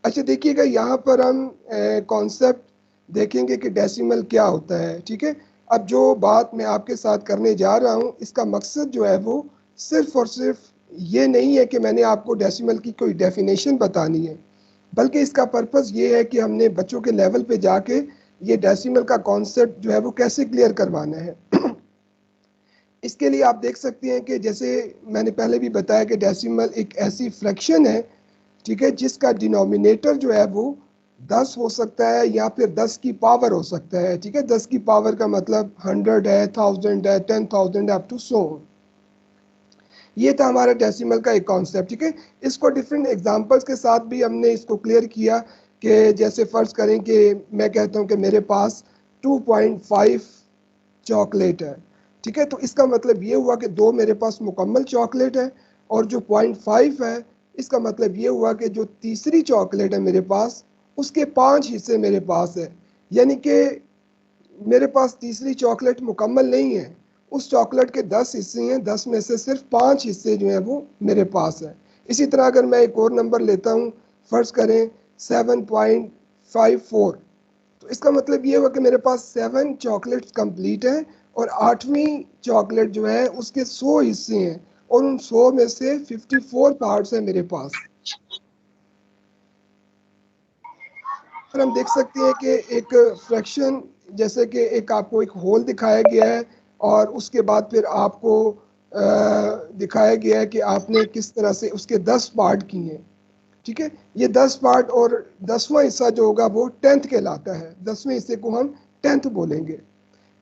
अच्छा देखिएगा, यहाँ पर हम कॉन्सेप्ट देखेंगे कि डेसिमल क्या होता है। ठीक है, अब जो बात मैं आपके साथ करने जा रहा हूँ, इसका मकसद जो है वो सिर्फ और सिर्फ ये नहीं है कि मैंने आपको डेसिमल की कोई डेफिनेशन बतानी है, बल्कि इसका पर्पस ये है कि हमने बच्चों के लेवल पे जाके ये डेसिमल का कॉन्सेप्ट जो है वो कैसे क्लियर करवाना है। इसके लिए आप देख सकते हैं कि जैसे मैंने पहले भी बताया कि डेसिमल एक ऐसी फ्रैक्शन है, ठीक है, जिसका डिनोमिनेटर जो है वो 10 हो सकता है या फिर 10 की पावर हो सकता है। ठीक है, 10 की पावर का मतलब 100 है, 1000 है, 10,000 अप टू सो। ये था हमारा डेसिमल का एक कॉन्सेप्ट। ठीक है, इसको डिफरेंट एग्जांपल्स के साथ भी हमने इसको क्लियर किया कि जैसे फर्ज करें कि मैं कहता हूं कि मेरे पास 2.5 चॉकलेट है। ठीक है, तो इसका मतलब ये हुआ कि दो मेरे पास मुकम्मल चॉकलेट है, और जो 0.5 है इसका मतलब ये हुआ कि जो तीसरी चॉकलेट है मेरे पास, उसके 5 हिस्से मेरे पास है। यानी कि मेरे पास तीसरी चॉकलेट मुकम्मल नहीं है, उस चॉकलेट के 10 हिस्से हैं, 10 में से सिर्फ 5 हिस्से जो हैं वो मेरे पास है। इसी तरह अगर मैं एक और नंबर लेता हूँ, फ़र्ज़ करें 7.54, तो इसका मतलब ये हुआ कि मेरे पास 7 चॉकलेट्स कंप्लीट हैं, और 8वीं चॉकलेट जो है उसके 100 हिस्से हैं, और उन 100 में से 54 पार्ट्स हैं मेरे पास। फिर हम देख सकते हैं कि एक फ्रैक्शन, जैसे कि एक आपको एक होल दिखाया गया है, और उसके बाद फिर आपको दिखाया गया है कि आपने किस तरह से उसके 10 पार्ट किए हैं। ठीक है, ये 10 पार्ट, और 10वां हिस्सा जो होगा वो 10th कहलाता है, 10वें हिस्से को हम 10th बोलेंगे।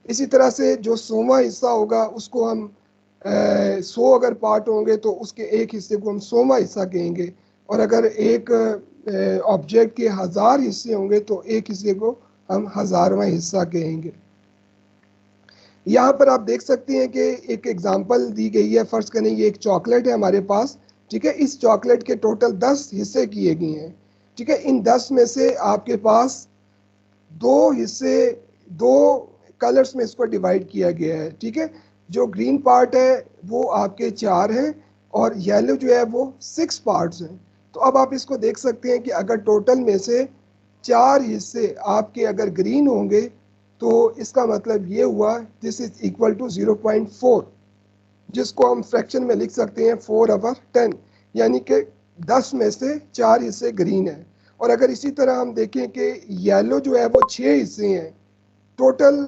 इसी तरह से जो 100वां हिस्सा होगा उसको हम 100 अगर पार्ट होंगे तो उसके एक हिस्से को हम 100वां हिस्सा कहेंगे, और अगर एक ऑब्जेक्ट के 1000 हिस्से होंगे तो एक हिस्से को हम 1000वां हिस्सा कहेंगे। यहाँ पर आप देख सकते हैं कि एक एग्जांपल दी गई है। फर्ज करें ये एक चॉकलेट है हमारे पास। ठीक है, इस चॉकलेट के टोटल 10 हिस्से किए गए हैं। ठीक है, इन 10 में से आपके पास दो हिस्से, दो कलर्स में इसको डिवाइड किया गया है। ठीक है, जो ग्रीन पार्ट है वो आपके 4 हैं, और येलो जो है वो 6 पार्ट्स हैं। तो अब आप इसको देख सकते हैं कि अगर टोटल में से 4 हिस्से आपके अगर ग्रीन होंगे, तो इसका मतलब ये हुआ दिस इज इक्वल टू 0.4, जिसको हम फ्रैक्शन में लिख सकते हैं 4/10, यानी कि 10 में से 4 हिस्से ग्रीन है। और अगर इसी तरह हम देखें कि येलो जो है वो 6 हिस्से हैं टोटल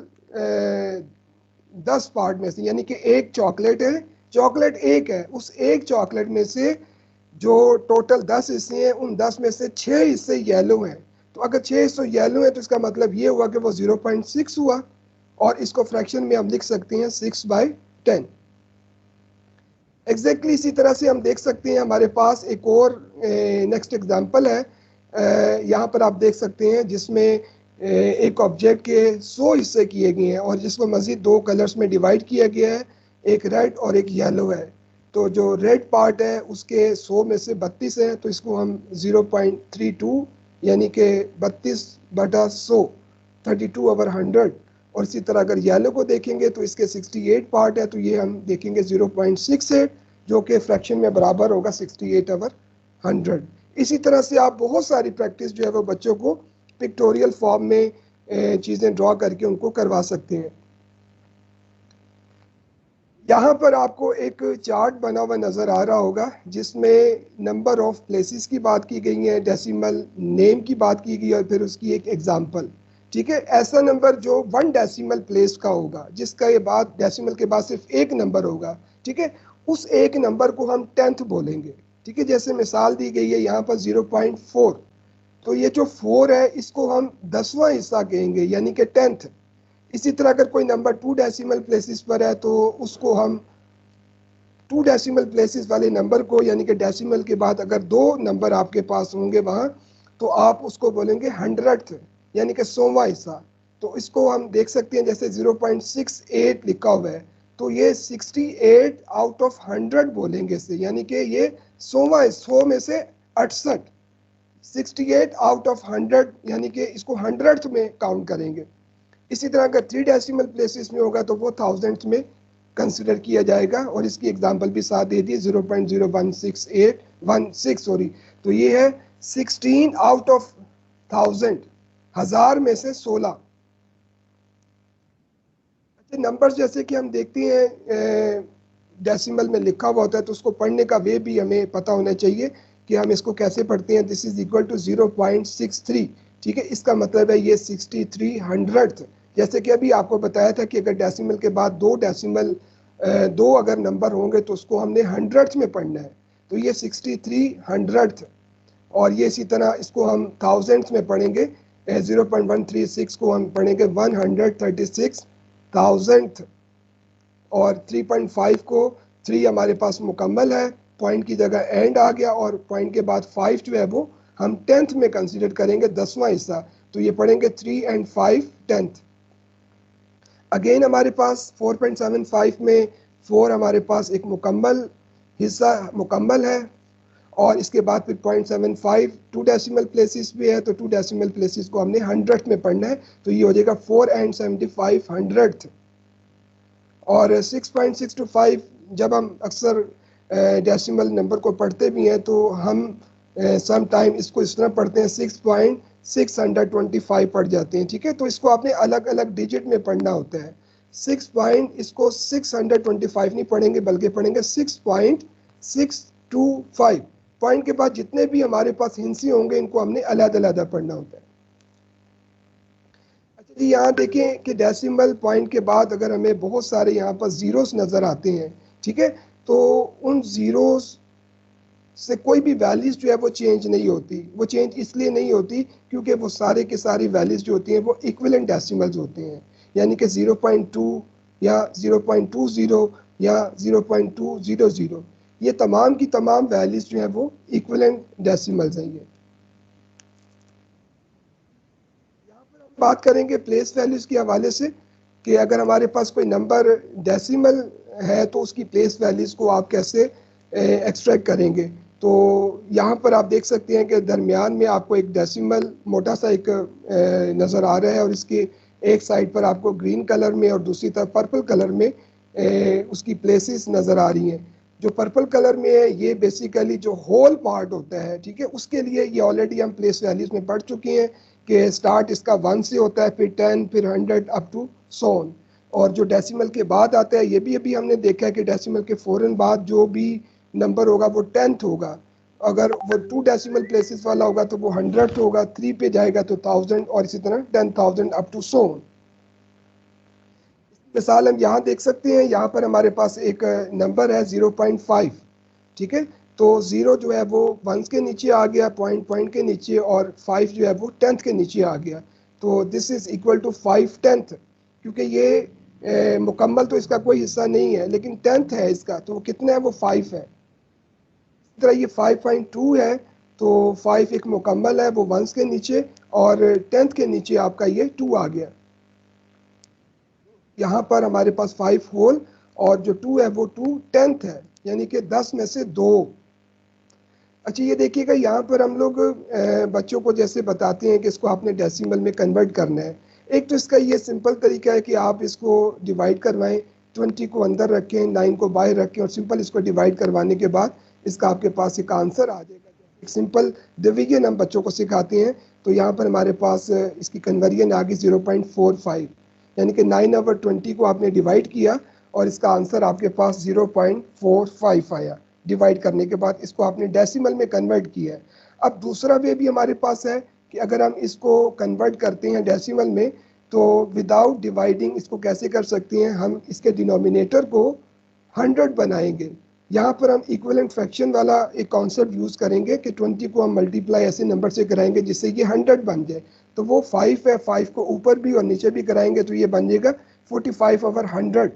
10 पार्ट में से, यानी कि एक चॉकलेट है, चॉकलेट एक है, उस एक चॉकलेट में से जो टोटल 10 हिस्से हैं उन 10 में से 6 हिस्से येलो हैं। तो अगर 6 हिस्से येलो हैं तो इसका मतलब ये हुआ कि वो 0.6 हुआ, और इसको फ्रैक्शन में हम लिख सकते हैं 6/10। एग्जैक्टली इसी तरह से हम देख सकते हैं हमारे पास एक और नेक्स्ट एग्जांपल है। यहाँ पर आप देख सकते हैं जिसमें एक ऑब्जेक्ट के 100 हिस्से किए गए हैं, और जिसको मज़ीद दो कलर्स में डिवाइड किया गया है, एक रेड और एक येलो है। तो जो रेड पार्ट है उसके 100 में से 32 हैं, तो इसको हम 0.32 यानी कि 32/100, 32/100। और इसी तरह अगर येलो को देखेंगे तो इसके 68 पार्ट है, तो ये हम देखेंगे 0.68, जो कि फ्रैक्शन में बराबर होगा 68/100। इसी तरह से आप बहुत सारी प्रैक्टिस जो है वो बच्चों को पिक्टोरियल फॉर्म में चीज़ें ड्रॉ करके उनको करवा सकते हैं। यहाँ पर आपको एक चार्ट बना हुआ नज़र आ रहा होगा, जिसमें नंबर ऑफ प्लेसेस की बात की गई है, डेसिमल नेम की बात की गई, और फिर उसकी एक एग्जांपल। ठीक है, ऐसा नंबर जो 1 डेसिमल प्लेस का होगा, जिसका ये बाद डेसिमल के बाद सिर्फ एक नंबर होगा। ठीक है, उस एक नंबर को हम 10th बोलेंगे। ठीक है, जैसे मिसाल दी गई है यहाँ पर 0.4, तो ये जो 4 है इसको हम 10वां हिस्सा कहेंगे, यानी कि 10th। इसी तरह अगर कोई नंबर 2 डेसिमल प्लेसेस पर है तो उसको हम 2 डेसिमल प्लेसेस वाले नंबर को, यानी कि डेसिमल के बाद अगर दो नंबर आपके पास होंगे वहाँ, तो आप उसको बोलेंगे 100th, यानी कि 100वां हिस्सा। तो इसको हम देख सकते हैं जैसे 0.68 लिखा हुआ है, तो ये 68 आउट ऑफ 100 बोलेंगे इसे, यानी कि ये 100वां, 100 में से 68, 68 आउट ऑफ 100, यानी कि इसको 100th में काउंट करेंगे। इसी तरह अगर 3 डेसिमल प्लेसेस में होगा तो वो थाउजेंड्स में कंसिडर किया जाएगा, और इसकी एग्जांपल भी साथ दे दी 0.016 सॉरी, तो ये है 16 आउट ऑफ 1000, 1000 में से 16। अच्छा, नंबर्स जैसे कि हम देखते हैं डेसिमल में लिखा हुआ होता है, तो उसको पढ़ने का वे भी हमें पता होना चाहिए कि हम इसको कैसे पढ़ते हैं। दिस इज इक्वल टू 0.63, ठीक है। इसका मतलब है ये 6300th। जैसे कि अभी आपको बताया था कि अगर डेसिमल के बाद दो अगर नंबर होंगे तो उसको हमने हंड्रेड्स में पढ़ना है, तो ये 6300th। और ये इसी तरह इसको हम थाउजेंड्स में पढ़ेंगे, 0.136 को हम पढ़ेंगे 136,000th। और 3.5 को 3 हमारे पास मुकम्मल है, पॉइंट की जगह एंड आ गया, और पॉइंट के बाद 5 जो है वो हम 10th में कंसीडर करेंगे, 10वां हिस्सा। तो ये पढ़ेंगे 3 और 5 10th। अगेन हमारे पास 4.75 में 4 हमारे पास एक मुकम्मल हिस्सा मुकम्मल है, और इसके बाद फिर 0.75 2 डेसिमल प्लेसेस भी है, तो 2 डेसिमल प्लेसेस को हमने 100th में पढ़ना है, तो ये हो जाएगा 4 और 75 100th। और 6.625 जब हम अक्सर डेसिमल नंबर को पढ़ते भी हैं तो हम सम टाइम इसको इस तरह पढ़ते हैं 6.625 पढ़ जाते हैं, ठीक है। तो इसको आपने अलग अलग डिजिट में पढ़ना होता है। इसको 625 नहीं पढ़ेंगे, बल्कि पढ़ेंगे 6.625। पॉइंट के बाद जितने भी हमारे पास हिंसी होंगे इनको हमने अलग-अलग पढ़ना होता है। अच्छा, यहाँ देखें कि डेसिमल पॉइंट के बाद अगर हमें बहुत सारे यहाँ पर जीरोस नज़र आते हैं, ठीक है, तो उन जीरोस से कोई भी वैल्यूज जो है वो चेंज नहीं होती। वो चेंज इसलिए नहीं होती क्योंकि वो सारे के सारी वैल्यूज जो होती हैं वो इक्विवेलेंट डेसिमल्स होते हैं, यानी कि 0.2 या 0.20 या 0.200, ये तमाम की तमाम वैल्यूज जो है वो इक्विवेलेंट डेसिमल्स हैं। ये बात करेंगे प्लेस वैल्यूज के हवाले से कि अगर हमारे पास कोई नंबर डेसिमल है तो उसकी प्लेस वैल्यूज को आप कैसे एक्सट्रैक्ट करेंगे। तो यहाँ पर आप देख सकते हैं कि दरमियान में आपको एक डेसिमल मोटा सा एक नज़र आ रहा है, और इसके एक साइड पर आपको ग्रीन कलर में और दूसरी तरफ पर्पल कलर में उसकी प्लेसेस नज़र आ रही हैं। जो पर्पल कलर में है ये बेसिकली जो होल पार्ट होता है, ठीक है, उसके लिए ये ऑलरेडी हम प्लेस वैल्यूज में पढ़ चुके हैं कि स्टार्ट इसका 1 से होता है, फिर 10, फिर 100 अप टू सोन। और जो डेसिमल के बाद आता है ये भी अभी हमने देखा है कि डेसिमल के फ़ौरन बाद जो भी नंबर होगा वो 10th होगा। अगर वो 2 डेसिमल प्लेसेस वाला होगा तो वो 100th होगा, 3 पे जाएगा तो 1000, और इसी तरह 10,000 अप टू सोन। मिसाल हम यहाँ देख सकते हैं, यहाँ पर हमारे पास एक नंबर है 0.5, ठीक है। तो 0 जो है वो 1 के नीचे आ गया, पॉइंट के नीचे, और 5 जो है वो 10th के नीचे आ गया। तो दिस इज इक्वल टू 5/10, क्योंकि ये मुकम्मल तो इसका कोई हिस्सा नहीं है लेकिन 10th है इसका, तो वो कितना है, वो 5 है। इस तरह ये 5.2 है, तो 5 एक मुकम्मल है, वो 1 के नीचे, और 10th के नीचे आपका ये 2 आ गया। यहाँ पर हमारे पास 5 होल, और जो 2 है वो 2/10 है, यानी कि 10 में से 2। अच्छा, ये देखिएगा यहाँ पर हम लोग बच्चों को जैसे बताते हैं कि इसको आपने डेसिमल में कन्वर्ट करना है। एक तो इसका ये सिंपल तरीका है कि आप इसको डिवाइड करवाएं, 20 को अंदर रखें, 9 को बाहर रखें, और सिंपल इसको डिवाइड करवाने के बाद इसका आपके पास एक आंसर आ जाएगा। एक सिंपल डिवीजन हम बच्चों को सिखाते हैं, तो यहाँ पर हमारे पास इसकी कन्वर्जन आ गई 0.45, यानी कि 9/20 को आपने डिवाइड किया और इसका आंसर आपके पास 0.45 आया। डिवाइड करने के बाद इसको आपने डेसिमल में कन्वर्ट किया है। अब दूसरा वे भी हमारे पास है कि अगर हम इसको कन्वर्ट करते हैं डेसिमल में, तो विदाउट डिवाइडिंग इसको कैसे कर सकते हैं, हम इसके डिनोमिनेटर को 100 बनाएंगे। यहाँ पर हम इक्विवेलेंट फ्रैक्शन वाला एक कॉन्सेप्ट यूज़ करेंगे कि 20 को हम मल्टीप्लाई ऐसे नंबर से कराएंगे जिससे ये 100 बन जाए। तो वो 5 है, 5 को ऊपर भी और नीचे भी कराएंगे तो ये बन जाएगा 45/100।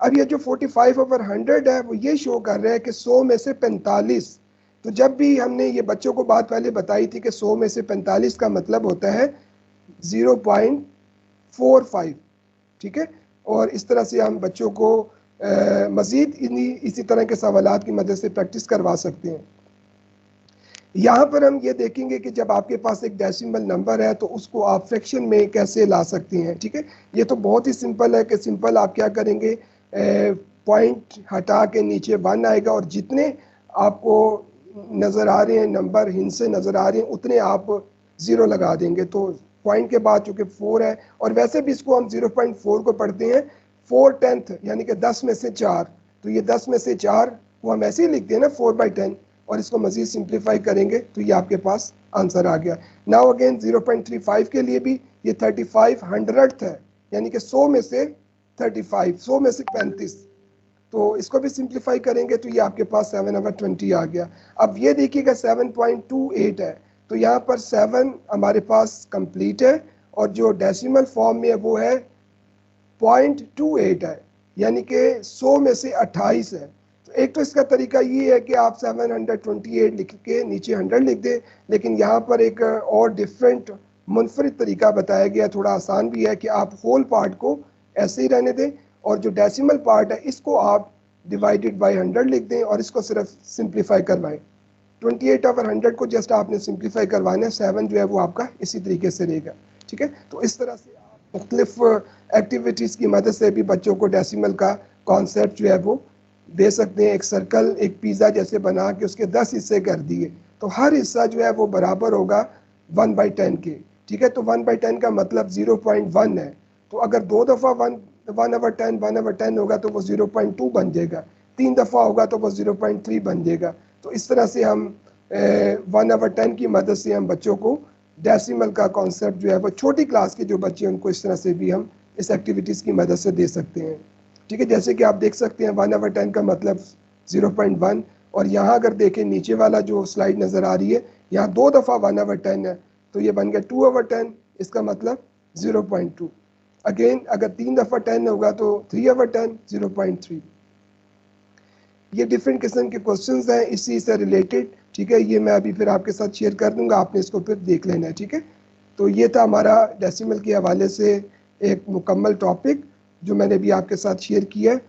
अब ये जो 45/100 है वो ये शो कर रहा है कि 100 में से 45। तो जब भी हमने ये बच्चों को बात पहले बताई थी कि 100 में से 45 का मतलब होता है 0.45, ठीक है। और इस तरह से हम बच्चों को मज़ीद इसी तरह के सवालात की मदद से प्रैक्टिस करवा सकते हैं। यहाँ पर हम ये देखेंगे कि जब आपके पास एक डेसिमल नंबर है तो उसको आप फ्रैक्शन में कैसे ला सकते हैं, ठीक है। ये तो बहुत ही सिंपल है कि सिंपल आप क्या करेंगे, पॉइंट हटा के नीचे 1 आएगा, और जितने आपको नज़र आ रहे हैं, नंबर हिंद से नज़र आ रहे हैं, उतने आप 0 लगा देंगे। तो पॉइंट के बाद चूँकि 4 है, और वैसे भी इसको हम 0.4 को पढ़ते हैं 4/10 यानी कि 10 में से 4। तो ये 10 में से 4 को हम ऐसे ही लिखते हैं ना 4/10, और इसको मज़ीद सिंप्लीफाई करेंगे तो ये आपके पास आंसर आ गया। नाउ अगेन 0.35 के लिए भी ये 35/100th है, यानी कि 100 में से 35, 100 में से 35। तो इसको भी सिंप्लीफाई करेंगे तो ये आपके पास 7/20 आ गया। अब ये देखिएगा 7.28 है, तो यहाँ पर 7 हमारे पास कंप्लीट है, और जो डेसिमल फॉर्म में है वो है 0.28 है, यानी कि 100 में से 28 है। तो एक तो इसका तरीका ये है कि आप 728 लिख के नीचे 100 लिख दें, लेकिन यहाँ पर एक और डिफरेंट मुनफरिद तरीका बताया गया, थोड़ा आसान भी है, कि आप होल पार्ट को ऐसे ही रहने दें, और जो डेसिमल पार्ट है इसको आप डिवाइडेड बाय 100 लिख दें, और इसको सिर्फ सिंप्लीफाई करवाएं। 28/100 को जस्ट आपने सिंप्लीफाई करवाना है, 7 जो है वो आपका इसी तरीके से रहेगा। ठीक है, तो इस तरह से आप मुख्तलिफ एक्टिविटीज़ की मदद से भी बच्चों को डेसिमल का कॉन्सेप्ट जो है वो दे सकते हैं। एक सर्कल, एक पिज़्ज़ा जैसे बना के उसके 10 हिस्से कर दिए, तो हर हिस्सा जो है वो बराबर होगा 1/10 के। ठीक है, तो 1/10 का मतलब 0.1 है। तो अगर 2 दफ़ा 1/10 होगा तो वो 0.2 बन जाएगा, 3 दफ़ा होगा तो वो 0.3 बन जाएगा। तो इस तरह से हम 1/10 की मदद से हम बच्चों को डेसिमल का कॉन्सेप्ट जो है वो छोटी क्लास के जो बच्चे उनको इस तरह से भी हम इस एक्टिविटीज़ की मदद से दे सकते हैं। ठीक है, जैसे कि आप देख सकते हैं 1/10 का मतलब 0.1, और यहाँ अगर देखें नीचे वाला जो स्लाइड नज़र आ रही है, यहाँ 2 दफ़ा 1/10 है, तो ये बन गया 2/10, इसका मतलब 0.2। अगेन अगर 3 दफ़ा 10 होगा तो 3/10, 0.3। ये डिफरेंट किस्म के क्वेश्चंस हैं इसी से रिलेटेड। ठीक है, ये मैं अभी फिर आपके साथ शेयर कर दूंगा, आपने इसको फिर देख लेना है। ठीक है, तो ये था हमारा डेसिमल के हवाले से एक मुकम्मल टॉपिक जो मैंने भी आपके साथ शेयर किया है।